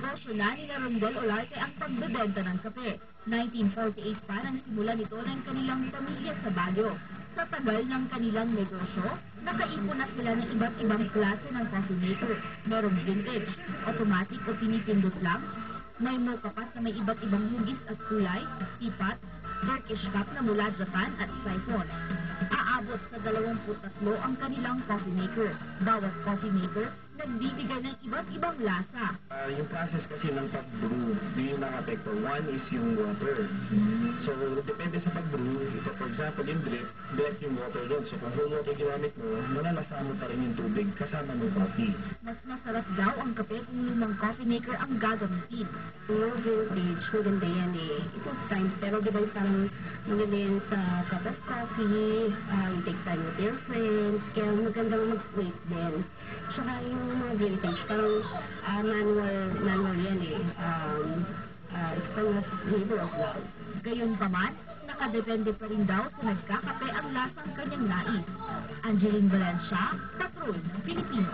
negosyo na ni Rondel Olarte ang pagbebenta ng kape. 1948 pa nang simulan ito ng kanilang pamilya sa Baguio. Sa tagal ng kanilang negosyo, nakaipon na sila ng iba't ibang klase ng coffee maker. Merong vintage, automatic o pinipindot lang, may mokapat na may iba't ibang hugis at kulay, tipat, Turkish cup na mula Japan at siphon. Aabot sa 23 ang kanilang coffee maker. Bawat coffee maker, nagbibigay ng iba't ibang lasa. Yung process kasi ng pag-brew, yung nakapekto. One is yung water. So, depende sa pag-brew. Ito, for example, yung drip, direct yung water doon. So, kung whole water ginamit mo, malalasa mo pa rin yung tubig kasama ng coffee. Mas masarap daw ang kape kung lumang coffee maker ang gagamitin. Yung vintage, maganda yan eh. It takes time. Pero di ba parang maganda yan sa cup of coffee, you take time with your friends, kaya magandang mag-wait din. Tsaka yung mga vintage, parang manual yan eh. It's kind of labor of love. Gayunpaman, nakadepende pa rin daw sa nagkakape ang lasang kanyang nais. Angeline Valencia, Patrol ng Pilipino.